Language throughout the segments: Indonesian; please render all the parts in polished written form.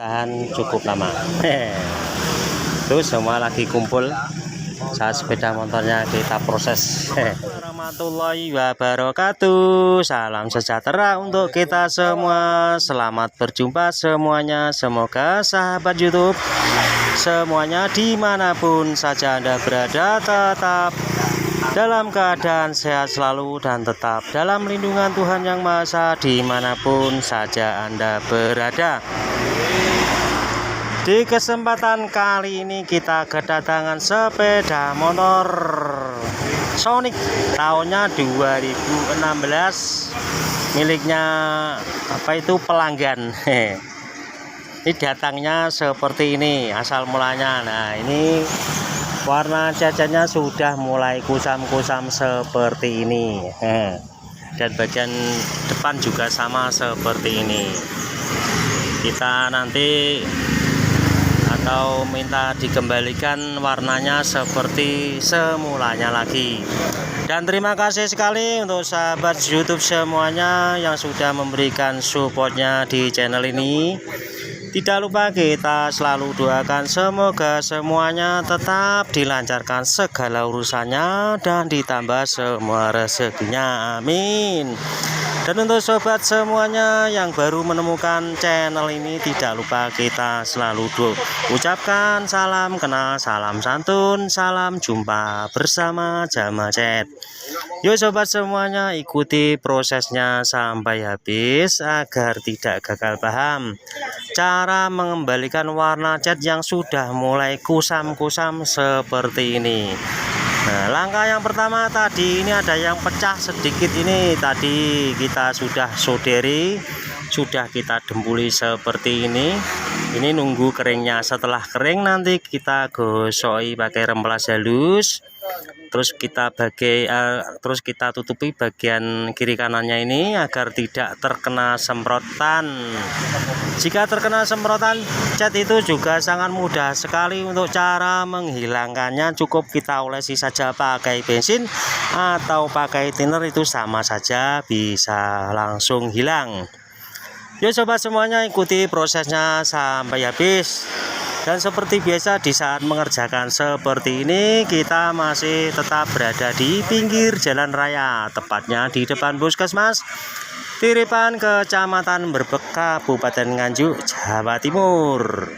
Tahan cukup lama. Terus semua lagi kumpul saat sepeda motornya kita proses. Warahmatullahi wabarakatuh. Salam sejahtera untuk kita semua. Selamat berjumpa semuanya. Semoga sahabat YouTube semuanya dimanapun saja Anda berada tetap dalam keadaan sehat selalu dan tetap dalam lindungan Tuhan Yang Maha Esa dimanapun saja Anda berada. Di kesempatan kali ini kita kedatangan sepeda motor Sonic tahunnya 2016 miliknya pelanggan. Ini datangnya seperti ini asal mulanya. Nah, ini warna catnya sudah mulai kusam-kusam seperti ini. Dan bagian depan juga sama seperti ini. Kita nanti atau minta dikembalikan warnanya seperti semulanya lagi. Dan terima kasih sekali untuk sahabat YouTube semuanya yang sudah memberikan supportnya di channel ini. Tidak lupa kita selalu doakan semoga semuanya tetap dilancarkan segala urusannya dan ditambah semua rezekinya, amin. Dan untuk sobat semuanya yang baru menemukan channel ini, tidak lupa kita selalu ucapkan salam kenal, salam santun, salam jumpa bersama Jama Chat. Yuk sobat semuanya, ikuti prosesnya sampai habis agar tidak gagal paham cara mengembalikan warna cat yang sudah mulai kusam-kusam seperti ini. Nah, langkah yang pertama tadi ini ada yang pecah sedikit, ini tadi kita sudah solderi, sudah kita dempuli seperti ini. Ini nunggu keringnya. Setelah kering nanti kita gosoi pakai remplas halus. Terus kita tutupi bagian kiri kanannya ini agar tidak terkena semprotan. Jika terkena semprotan cat itu juga sangat mudah sekali untuk cara menghilangkannya. Cukup kita olesi saja pakai bensin atau pakai thinner, itu sama saja bisa langsung hilang. Yuk sobat semuanya, ikuti prosesnya sampai habis. Dan seperti biasa di saat mengerjakan seperti ini, kita masih tetap berada di pinggir jalan raya, tepatnya di depan Puskesmas Tiripan, Kecamatan Berbek, Kabupaten Nganjuk, Jawa Timur.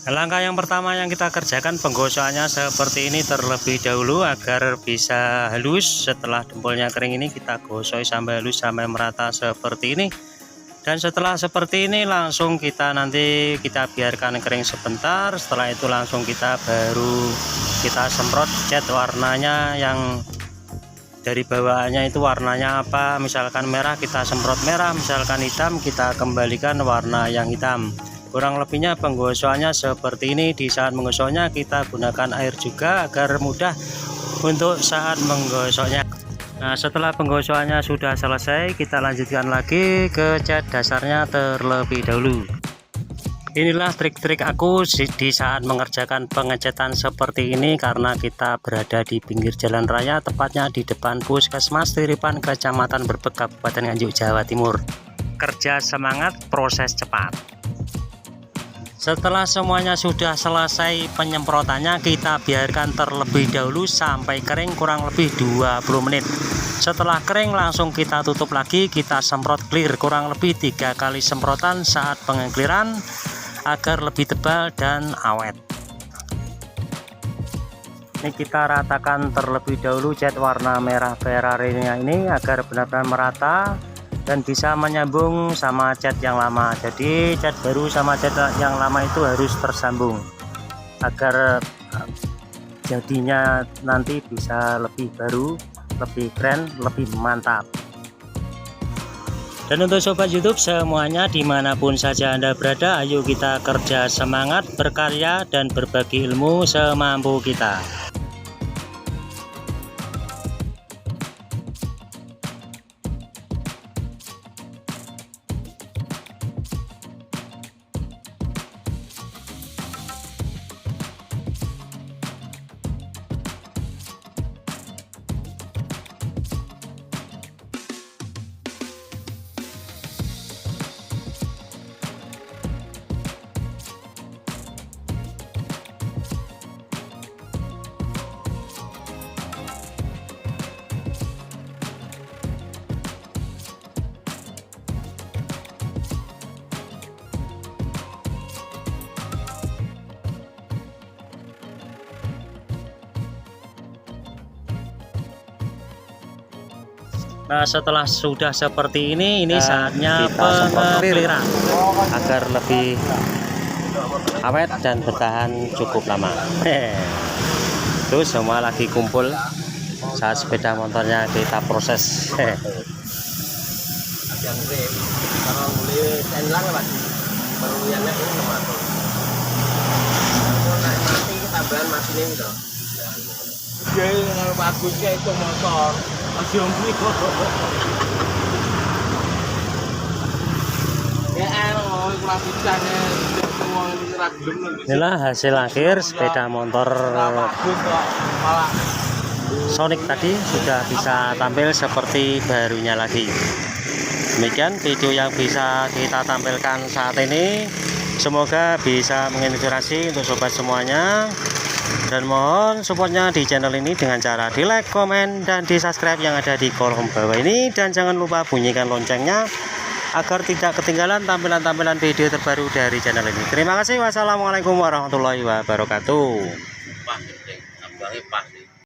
Langkah yang pertama yang kita kerjakan penggosokannya seperti ini terlebih dahulu agar bisa halus. Setelah dempulnya kering ini kita gosok sampai halus, sampai merata seperti ini. Dan setelah seperti ini langsung kita biarkan kering sebentar. Setelah itu langsung kita semprot cat warnanya yang dari bawaannya itu warnanya apa. Misalkan merah kita semprot merah, misalkan hitam kita kembalikan warna yang hitam. Kurang lebihnya penggosokannya seperti ini. Di saat menggosoknya kita gunakan air juga agar mudah untuk saat menggosoknya. Nah, setelah penggosokannya sudah selesai, kita lanjutkan lagi ke cat dasarnya terlebih dahulu. Inilah trik-trik aku di saat mengerjakan pengecatan seperti ini, karena kita berada di pinggir jalan raya, tepatnya di depan Puskesmas Tiripan, Kecamatan Berbek, Kabupaten Nganjuk, Jawa Timur. Kerja semangat, proses cepat. Setelah semuanya sudah selesai penyemprotannya, kita biarkan terlebih dahulu sampai kering kurang lebih 20 menit. Setelah kering langsung kita tutup lagi, kita semprot clear kurang lebih 3 kali semprotan saat pengekliran agar lebih tebal dan awet. Ini kita ratakan terlebih dahulu cat warna merah Ferrari-nya ini agar benar-benar merata dan bisa menyambung sama cat yang lama. Jadi cat baru sama cat yang lama itu harus tersambung agar jadinya nanti bisa lebih baru, lebih keren, lebih mantap. Dan untuk sobat YouTube semuanya dimanapun saja Anda berada, ayo kita kerja semangat, berkarya dan berbagi ilmu semampu kita. Nah, setelah sudah seperti ini saatnya pengeliran agar lebih awet dan bertahan cukup lama. Tuh semua lagi kumpul saat sepeda motornya kita proses. Bagusnya itu motor Inilah hasil akhir sepeda motor Sonic tadi sudah bisa tampil seperti barunya lagi. Demikian video yang bisa kita tampilkan saat ini. Semoga bisa menginspirasi untuk sobat semuanya. Dan mohon supportnya di channel ini dengan cara di like, komen, dan di subscribe yang ada di kolom bawah ini. Dan jangan lupa bunyikan loncengnya agar tidak ketinggalan tampilan-tampilan video terbaru dari channel ini. Terima kasih. Wassalamualaikum warahmatullahi wabarakatuh.